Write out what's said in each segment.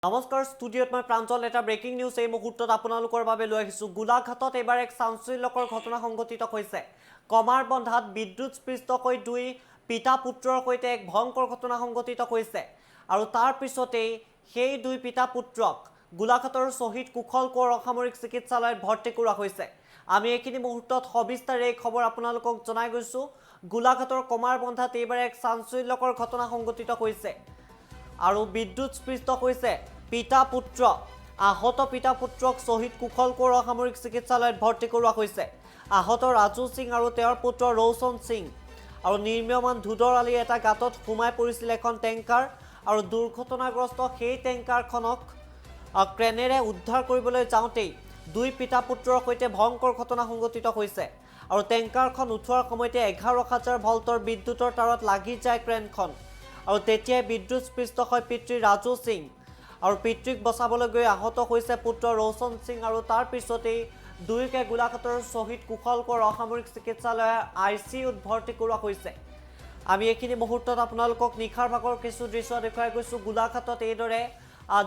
নমস্কাৰ ষ্টুডিঅ'ত মই প্ৰাঞ্জল এটা ব্ৰেকিং নিউজ এই মুহূৰ্তত আপোনালোকৰ বাবে লৈ আহিছোঁ গোলাঘাটত এবাৰ এক চাঞ্চল্যকৰ ঘটনা সংঘটিত হৈছে কমাৰবন্ধাত বিদ্যুৎস্পৃষ্টকৈ দুই পিতা পুত্ৰৰ সৈতে এক ভয়ংকৰ ঘটনা সংঘটিত হৈছে আৰু তাৰ পিছতেই সেই দুই পিতা পুত্ৰক গোলাঘাটৰ শ্বহীদ কুশল কোঁৱৰ অসামৰিক চিকিৎসালয়ত ভৰ্তি কৰা হৈছে আমি এইখিনি মুহূৰ্তত সবিস্তাৰে এই খবৰ আপোনালোকক জনাই গৈছোঁ গোলাঘাটৰ কমাৰবন্ধাত এইবাৰ এক চাঞ্চল্যকৰ ঘটনা সংঘটিত হৈছে আৰু বিদ্যুৎস্পৃষ্ট হৈছে পিতা পুত্ৰ আহত পিতা পুত্ৰক শ্বহীদ কুশল কোঁৱৰ অসামৰিক চিকিৎসালয়ত ভৰ্তি কৰোৱা হৈছে আহত ৰাজু সিং আৰু তেওঁৰ পুত্ৰ ৰৌশন সিং আৰু নিৰ্মীয়মান ধুদৰ আলি এটা গাঁতত সোমাই পৰিছিল এখন টেংকাৰ আৰু দুৰ্ঘটনাগ্ৰস্ত সেই টেংকাৰখনক ক্ৰেনেৰে উদ্ধাৰ কৰিবলৈ যাওঁতেই দুই পিতা পুত্ৰৰ সৈতে ভয়ংকৰ ঘটনা সংঘটিত হৈছে আৰু টেংকাৰখন উঠোৱাৰ সময়তে 11,000 ভল্টৰ বিদ্যুতৰ তাৰত লাগি যায় ক্ৰেনখন আৰু তেতিয়াই বিদ্যুৎস্পৃষ্ট হয় পিতৃ ৰাজু সিং আৰু পিতৃক বচাবলৈ গৈ আহত হৈছে পুত্ৰ ৰৌশন সিং আৰু তাৰ পিছতেই দুয়োকে গোলাঘাটৰ শ্বহীদ কুশল কোঁৱৰ অসামৰিক চিকিৎসালয়ৰ ICUত ভৰ্তি কৰোৱা হৈছে আমি এইখিনি মুহূৰ্তত আপোনালোকক নিশাৰ ভাগৰ কিছু দৃশ্য দেখুৱাই গৈছোঁ গোলাঘাটত এইদৰে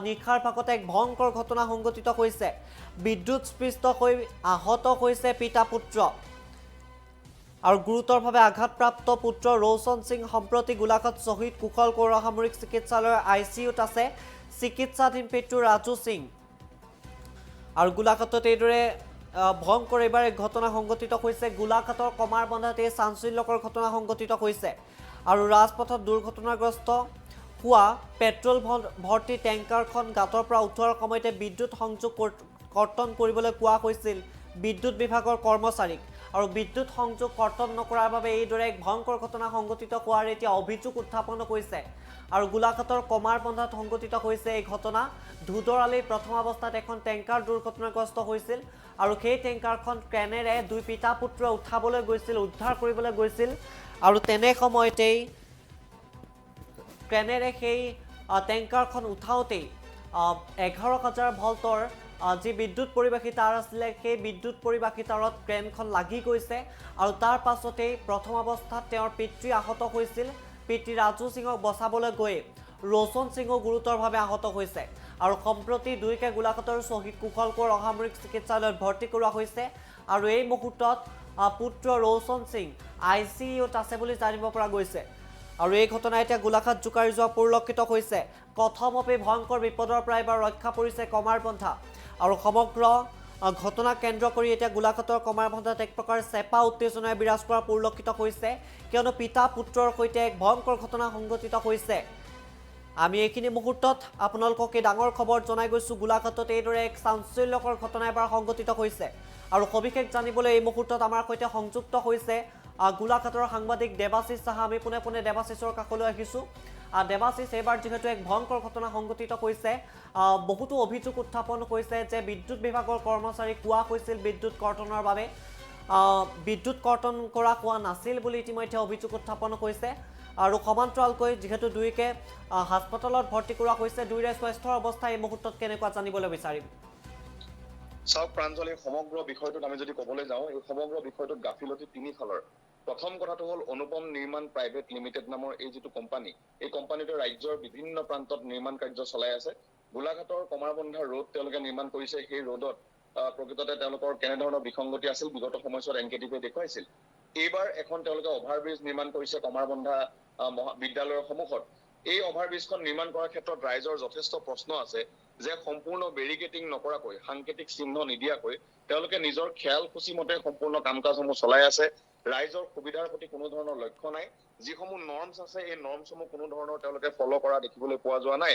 নিশাৰ ভাগত এক ভয়ংকৰ ঘটনা সংঘটিত হৈছে বিদ্যুৎস্পৃষ্ট হৈ আহত হৈছে পিতা পুত্ৰ আৰু গুৰুতৰভাৱে আঘাতপ্ৰাপ্ত পুত্ৰ ৰৌশন সিং সম্প্ৰতি গোলাঘাট শ্বহীদ কুশল কোঁৱৰ অসামৰিক চিকিৎসালয়ৰ ICUত আছে চিকিৎসাধীন পিতৃ ৰাজু সিং আৰু গোলাঘাটত এইদৰে ভয়ংকৰ এবাৰ এক ঘটনা সংঘটিত হৈছে গোলাঘাটৰ কমাৰবন্ধাত এই চাঞ্চল্যকৰ ঘটনা সংঘটিত হৈছে আৰু ৰাজপথত দুৰ্ঘটনাগ্ৰস্ত হোৱা পেট্ৰল ভৰ্তি টেংকাৰখন গাঁতৰ পৰা উঠোৱাৰ সময়তে বিদ্যুৎ সংযোগ কৰ্তন কৰিবলৈ কোৱা হৈছিল বিদ্যুৎ বিভাগৰ কৰ্মচাৰীক আৰু বিদ্যুৎ সংযোগ কৰ্তন নকৰাৰ বাবে এইদৰে এক ভয়ংকৰ ঘটনা সংঘটিত হোৱাৰ এতিয়া অভিযোগ উত্থাপন হৈছে আৰু গোলাঘাটৰ কমাৰবন্ধাত সংঘটিত হৈছে এই ঘটনা ধুদৰ আলিৰ প্ৰথম অৱস্থাত এখন টেংকাৰ দুৰ্ঘটনাগ্ৰস্ত হৈছিল আৰু সেই টেংকাৰখন ক্ৰেনেৰে দুই পিতা পুত্ৰ উঠাবলৈ গৈছিল উদ্ধাৰ কৰিবলৈ গৈছিল আৰু তেনে সময়তেই ক্ৰেনেৰে সেই টেংকাৰখন উঠাওঁতেই 11,000 ভল্টৰ যি বিদ্যুৎ পৰিবাহী তাঁৰ আছিলে সেই বিদ্যুৎ পৰিবাহী তাঁৰত ক্ৰেনখন লাগি গৈছে আৰু তাৰ পাছতেই প্ৰথম অৱস্থাত তেওঁৰ পিতৃ আহত হৈছিল পিতৃ ৰাজু সিঙক বচাবলৈ গৈ ৰৌশন সিঙো গুৰুতৰভাৱে আহত হৈছে আৰু সম্প্ৰতি দুয়োকে গোলাঘাটৰ শ্বহীদ কুশল কোঁৱৰ অসামৰিক চিকিৎসালয়ত ভৰ্তি কৰোৱা হৈছে আৰু এই মুহূৰ্তত পুত্ৰ ৰৌশন সিং ICUত আছে বুলি জানিব পৰা গৈছে আৰু এই ঘটনা এতিয়া গোলাঘাট জোকাৰি যোৱা পৰিলক্ষিত হৈছে কথমপি ভয়ংকৰ বিপদৰ পৰা এবাৰ ৰক্ষা পৰিছে কমাৰবন্ধা আৰু সমগ্ৰ ঘটনা কেন্দ্ৰ কৰি এতিয়া গোলাঘাটৰ কমাৰবন্ধাত এক প্ৰকাৰ চেপা উত্তেজনাই বিৰাজ কৰা পৰিলক্ষিত হৈছে কিয়নো পিতা পুত্ৰৰ সৈতে এক ভয়ংকৰ ঘটনা সংঘটিত হৈছে আমি এইখিনি মুহূৰ্তত আপোনালোকক এই ডাঙৰ খবৰ জনাই গৈছোঁ গোলাঘাটত এইদৰে এক চাঞ্চল্যকৰ ঘটনা এবাৰ সংঘটিত হৈছে আৰু সবিশেষ জানিবলৈ এই মুহূৰ্তত আমাৰ সৈতে সংযুক্ত হৈছে গোলাঘাটৰ সাংবাদিক দেৱাশিষ সাহা আমি পোনে পোনে দেৱাশিষৰ কাষলৈ আহিছোঁ দেৱাশিষ এইবাৰ যিহেতু এক ভয়ংকৰ ঘটনা সংঘটিত হৈছে বহুতো অভিযোগ উত্থাপন হৈছে যে বিদ্যুৎ বিভাগৰ কৰ্মচাৰীক কোৱা হৈছিল বিদ্যুৎ কৰ্তনৰ বাবে বিদ্যুৎ কৰ্তন কৰা হোৱা নাছিল বুলি ইতিমধ্যে অভিযোগ উত্থাপন হৈছে আৰু সমান্তৰালকৈ যিহেতু দুয়োকে হাস্পতালত ভৰ্তি কৰা হৈছে দুয়োৰে স্বাস্থ্যৰ অৱস্থা এই মুহূৰ্তত কেনেকুৱা জানিবলৈ বিচাৰিম চাওক প্ৰাঞ্জল এই সমগ্ৰ বিষয়টোত আমি যদি ক'বলৈ যাওঁ এই সমগ্ৰ বিষয়টোত গাফিলতি তিনিফালৰ প্ৰথম কথাটো হ'ল অনুপম নিৰ্মাণ প্ৰাইভেট লিমিটেড নামৰ এই যিটো কোম্পানী এই কোম্পানীটোৱে ৰাজ্যৰ বিভিন্ন প্ৰান্তত নিৰ্মাণ কাৰ্য চলাই আছে গোলাঘাটৰ কমাৰবন্ধা ৰোড তেওঁলোকে নিৰ্মাণ কৰিছে সেই ৰোডত প্ৰকৃততে তেওঁলোকৰ কেনেধৰণৰ বিসংগতি আছিল বিগত সময়ছোৱাত NKTVয়ে দেখুৱাইছিল এইবাৰ এখন তেওঁলোকে অভাৰব্ৰিজ নিৰ্মাণ কৰিছে কমাৰবন্ধা বিদ্যালয়ৰ সন্মুখত এই অভাৰব্ৰিজখন নিৰ্মাণ কৰাৰ ক্ষেত্ৰত ৰাইজৰ যথেষ্ট প্ৰশ্ন আছে যে সম্পূৰ্ণ বেৰিকেটিং নকৰাকৈ সাংকেতিক চিহ্ন নিদিয়াকৈ তেওঁলোকে নিজৰ খেয়াল খুচি মতে সম্পূৰ্ণ কাম কাজসমূহ চলাই আছে ৰাইজৰ সুবিধাৰ প্ৰতি কোনো ধৰণৰ লক্ষ্য নাই যিসমূহ নৰ্মছ আছে এই নৰ্মছসমূহ কোনো ধৰণৰ তেওঁলোকে ফলো কৰা দেখিবলৈ পোৱা যোৱা নাই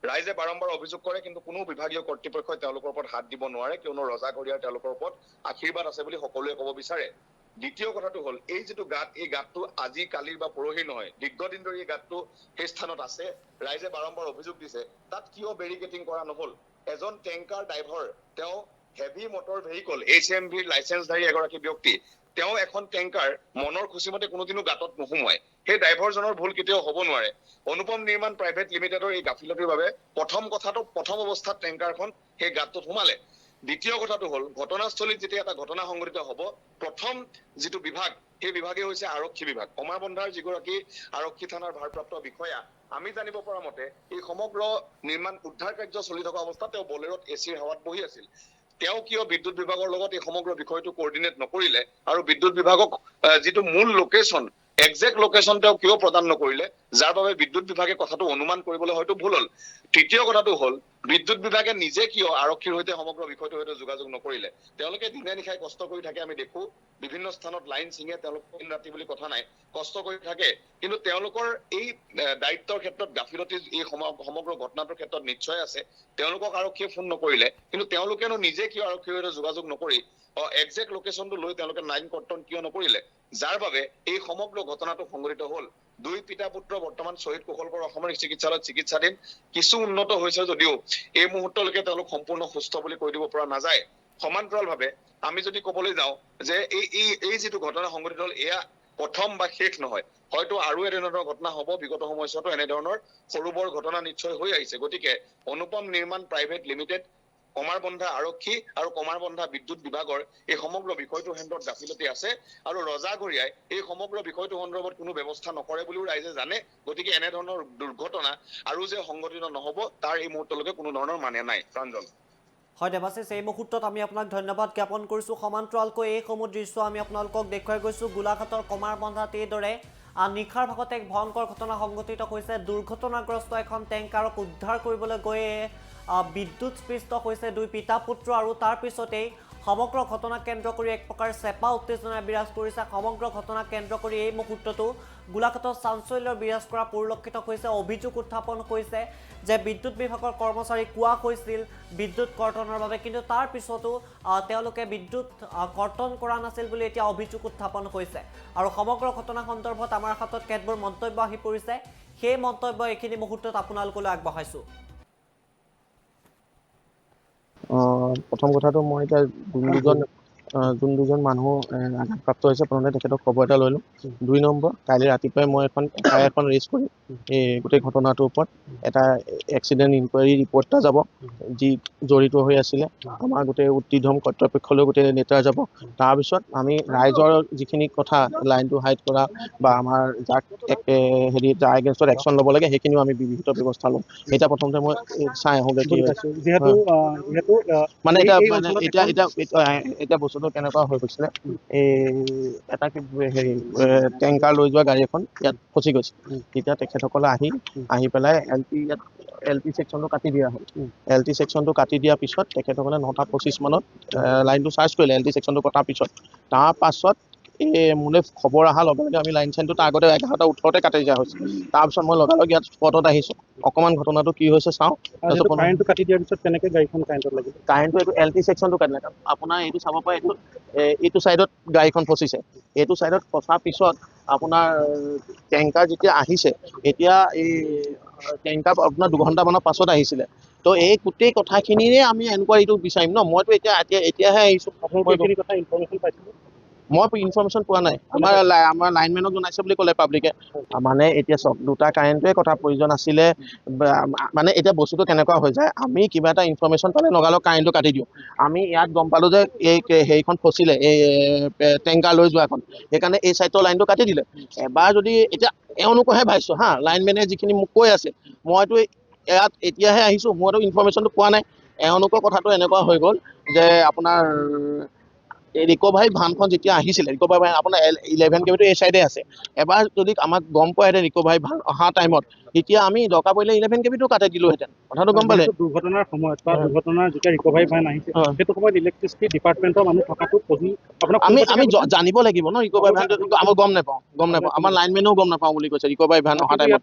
ৰাইজে বাৰম্বাৰ অভিযোগ কৰে কিন্তু কোনো বিভাগীয় কৰ্তৃপক্ষই তেওঁলোকৰ ওপৰত হাত দিব নোৱাৰে কিয়নো ৰজাঘৰীয়াৰ তেওঁলোকৰ ওপৰত আশীৰ্বাদ আছে বুলি সকলোৱে ক'ব বিচাৰে দ্বিতীয় কথাটো হ'ল এই যিটো গাঁত এই গাঁতটো আজি কালিৰ বা পৰহি নহয় দীৰ্ঘদিন ধৰি এই গাঁতটো সেই স্থানত আছে ৰাইজে বাৰম্বাৰ অভিযোগ দিছে তাত কিয় বেৰিকেটিং কৰা নহল এজন টেংকাৰ ড্ৰাইভাৰ তেওঁ হেভি মটৰ ভেহিকল HMV লাইসেন্সধাৰী এগৰাকী ব্যক্তি তেওঁ এখন টেংকাৰ মনৰ খুচিমতে কোনোদিনো গাঁতত নোসোমায় সেই ড্ৰাইভাৰজনৰ ভুল কেতিয়াও হ'ব নোৱাৰে অনুপম নিৰ্মাণ প্ৰাইভেট লিমিটেডৰ এই গাফিলতিৰ বাবে প্ৰথম অৱস্থাত টেংকাৰখন সেই গাঁতটোত সোমালে দ্বিতীয় কথাটো হ'ল ঘটনাস্থলীত যেতিয়া এটা ঘটনা সংঘটিত হ'ব প্ৰথম যিটো বিভাগ সেই বিভাগে হৈছে আৰক্ষী বিভাগ কমাৰবন্ধাৰ যিগৰাকী আৰক্ষী থানাৰ ভাৰপ্ৰাপ্ত বিষয়া আমি জানিব পৰা মতে এই সমগ্ৰ নিৰ্মাণ উদ্ধাৰ কাৰ্য চলি থকা অৱস্থাত তেওঁ বলেৰত এচিৰ হাৱাত বহি আছিল। তেওঁ কিয় বিদ্যুৎ বিভাগৰ লগত এই সমগ্ৰ বিষয়টো কোঅৰ্ডিনেট নকৰিলে আৰু বিদ্যুৎ বিভাগক যিটো মূল লোকেশ্যন একজেক্ট লোকেশ্যন তেওঁ কিয় প্ৰদান নকৰিলে, যাৰ বাবে বিদ্যুৎ বিভাগে কথাটো অনুমান কৰিবলৈ হয়তো ভুল হ'ল। তৃতীয় কথাটো হ'ল বিদ্যুৎ বিভাগে নিজে কিয় আৰক্ষীৰ সৈতে সমগ্ৰ বিষয়টোৰ সৈতে যোগাযোগ নকৰিলে। তেওঁলোকে দিনে নিশাই কষ্ট কৰি থাকে, আমি দেখো বিভিন্ন স্থানত লাইন ছিঙে, তেওঁলোক দিন ৰাতি বুলি কথা নাই, কষ্ট কৰি থাকে, কিন্তু তেওঁলোকৰ এই দায়িত্বৰ ক্ষেত্ৰত গাফিলতি এই সমগ্ৰ ঘটনাটোৰ ক্ষেত্ৰত নিশ্চয় আছে। তেওঁলোকক আৰক্ষীয়ে ফোন নকৰিলে, কিন্তু তেওঁলোকেনো নিজে কিয় আৰক্ষীৰ সৈতে যোগাযোগ নকৰি একজেক্ট লোকেশ্যনটো লৈ তেওঁলোকে লাইন কৰ্তন কিয় নকৰিলে, যাৰ বাবে এই সমগ্ৰ ঘটনাটো সংঘটিত হ'ল। দুই পিতা পুত্ৰ বৰ্তমান শ্বহীদ কুশলগড় অসামৰিক চিকিৎসালয়ত চিকিৎসাধীন। কিছু উন্নত হৈছে যদিও এই মুহূৰ্তলৈকে তেওঁলোক সম্পূৰ্ণ সুস্থ বুলি কৈ দিব পৰা নাযায়। সমান্তৰালভাৱে আমি যদি ক'বলৈ যাওঁ যে এই যিটো ঘটনা সংঘটিত হ'ল এয়া প্ৰথম বা শেষ নহয়, হয়তো আৰু এনেধৰণৰ ঘটনা হ'ব। বিগত সময়ছোৱাতো এনেধৰণৰ সৰু বৰ ঘটনা নিশ্চয় হৈ আহিছে। গতিকে অনুপম নিৰ্মাণ প্ৰাইভেট লিমিটেড, কমাৰবন্ধা আৰক্ষী আৰু কমাৰবন্ধা বিদ্যুৎ বিভাগৰ এই সমগ্ৰ বিষয়টোৰ ক্ষেত্ৰত গাফিলতি আছে আৰু ৰজাঘৰীয়াই এই সমগ্ৰ বিষয়টো সন্দৰ্ভত কোনো ব্যৱস্থা নকৰে বুলিও ৰাইজে জানে। গতিকে এনেধৰণৰ দুৰ্ঘটনা আৰু যে সংঘটিত নহ'ব তাৰ এই মুহূৰ্তলৈকে কোনো ধৰণৰ মানে নাই। প্ৰাঞ্জল। হয় দেৱাশিষ, এই মুহূৰ্তত আমি আপোনাক ধন্যবাদ জ্ঞাপন কৰিছোঁ। সমান্তৰালকৈ এইসমূহ দৃশ্য আমি আপোনালোকক দেখুৱাই গৈছোঁ। গোলাঘাটৰ কমাৰবন্ধাত এইদৰে নিশাৰ ভাগত এক ভয়ংকৰ ঘটনা সংঘটিত হৈছে। দুৰ্ঘটনাগ্ৰস্ত এখন টেংকাৰক উদ্ধাৰ কৰিবলৈ গৈয়ে বিদ্যুৎস্পৃষ্ট হৈছে দুই পিতা পুত্ৰ, আৰু তাৰ পিছতেই সমগ্ৰ ঘটনাক কেন্দ্ৰ কৰি এক প্ৰকাৰ চেপা উত্তেজনা বিৰাজ কৰিছে। সমগ্ৰ ঘটনাক কেন্দ্ৰ কৰি এই মুহূৰ্ততো গোলাঘাটত চাঞ্চল্য বিৰাজ কৰা পৰিলক্ষিত হৈছে। অভিযোগ উত্থাপন হৈছে যে বিদ্যুৎ বিভাগৰ কৰ্মচাৰীক কোৱা হৈছিল বিদ্যুৎ কৰ্তনৰ বাবে, কিন্তু তাৰ পিছতো তেওঁলোকে বিদ্যুৎ কৰ্তন কৰা নাছিল বুলি এতিয়া অভিযোগ উত্থাপন হৈছে। আৰু সমগ্ৰ ঘটনা সন্দৰ্ভত আমাৰ হাতত কেতবোৰ মন্তব্য আহি পৰিছে, সেই মন্তব্য এইখিনি মুহূৰ্তত আপোনালোকলৈ আগবঢ়াইছোঁ। প্ৰথম কথাটো মই এতিয়া যোন দুজন মানুহ আঘাতপ্ৰাপ্ত হৈছে প্ৰথমতে তেখেতক খবৰ এটা লৈ লওঁ। 2 নম্বৰ, কাইলৈ ৰাতিপুৱাই মই এখন এফআইআৰ এখন ৰেজ কৰিম এই গোটেই ঘটনাটোৰ ওপৰত। এটা এক্সিডেণ্ট ইনকুৱাৰী ৰিপৰ্ট এটা যাব, যি জড়িত হৈ আছিলে। আমাৰ গোটেই উত্তীৰ্ধম কৰ্তৃপক্ষলৈ গোটেই নেতা যাব। তাৰপিছত আমি ৰাইজৰ যিখিনি কথা লাইনটো হাইড কৰা বা আমাৰ যাক যাৰ এগেইনষ্টত একশ্যন ল'ব লাগে সেইখিনিও আমি বিহিত ব্যৱস্থা ল'ম। এতিয়া প্ৰথমতে মই চাই আহোঁগৈ কি মানে এতিয়া বস্তুটো কেনেকুৱা হৈ গৈছিলে। এটা টেংকাৰ লৈ যোৱা গাড়ী এখন ইয়াত ফচি গৈছে। তেতিয়া তেখেতসকলে আহি পেলাই LT ছেকশ্যনটো কাটি দিয়া হ'ল। LT ছেকশ্যনটো কাটি দিয়াৰ পিছত তেখেতসকলে 9:25 মানত লাইনটো চাৰ্জ কৰিলে। LT ছেকশ্যনটো কটাৰ পিছত তাৰ পাছত মোলৈ খবৰ অহাৰ লগে লগে আমি লাইন চাইনটো তাৰ আগতে 11:18 কাটি দিয়া হৈছে। তাৰপিছত মই লগালগ ইয়াত স্পটত আহিছোঁ, অকণমান ঘটনাটো কি হৈছে চাওঁ। কাৰেণ্টটো কাটি দিয়াৰ পিছত কেনেকৈ গাড়ীখন কাৰেণ্টত লাগিল? কাৰেণ্টটো এইটো LT ছেকশ্যনটো কাটিলে। আপোনাৰ এইটো চাব পাৰে, এইটো ছাইডত গাড়ীখন ফচিছে। এইটো ছাইডত ফচাৰ পিছত আপোনাৰ টেংকাৰ যেতিয়া আহিছে, এতিয়া এই টেংকাৰ আপোনাৰ 2 ঘণ্টামানৰ পাছত আহিছিলে। তো এই গোটেই কথাখিনিৰে আমি এনকুৱাৰীটো বিচাৰিম ন। মইতো এতিয়াহে আহিছোঁ। কথা ইনফৰ্মেশ্যন পাইছিলোঁ। মই ইনফৰ্মেশ্যন পোৱা নাই। আমাৰ লাইনমেনক জনাইছে বুলি ক'লে পাব্লিকে। মানে এতিয়া চাওক, 2টা কাৰেণ্টটোৱে কথা প্ৰয়োজন আছিলে। মানে এতিয়া বস্তুটো কেনেকুৱা হৈ যায়, আমি কিবা এটা ইনফৰ্মেশ্যন পালে লগালগ কাৰেণ্টটো কাটি দিওঁ। আমি ইয়াত গম পালোঁ যে এই হেৰিখন ফচিলে, এই টেংকাৰ লৈ যোৱাখন, সেইকাৰণে এই ছাইডৰ লাইনটো কাটি দিলে। এবাৰ যদি এতিয়া এওঁলোকৰহে ভাবিছোঁ লাইনমেনে যিখিনি মোক কৈ আছে, মইতো ইয়াত এতিয়াহে আহিছোঁ, মইতো ইনফৰ্মেশ্যনটো পোৱা নাই। এওঁলোকৰ কথাটো এনেকুৱা হৈ গ'ল যে আপোনাৰ ৰিকভাৰী ভানখন যেতিয়া আহিছিলে, ৰিকভাৰী ভান আপোনাৰ 11 কেবিটো এই ছাইডে আছে। এবাৰ যদি আমাক গম পোৱাহেঁতেন ৰিকভাৰী ভান অহা টাইমত, তেতিয়া আমি দৰকাৰ পৰিলে 11 কেবিটো কাটি দিলোহেঁতেন। কথাটো গম পালে? দুৰ্ঘটনাৰ সময়ত বা দুৰ্ঘটনাৰ যেতিয়া ৰিকভাৰী ভান আহিছে, সেইটো সময়ত ইলেক্ট্ৰিচিটি ডিপাৰ্টমেণ্টৰ মানুহ থকাটো আমি জানিব লাগিব ন। ৰিকভাৰী ভানটো আমি গম নাপাওঁ। আমাৰ লাইনমেনেও গম নাপাওঁ বুলি কৈছে ৰিকভাৰী ভান অহা টাইমত।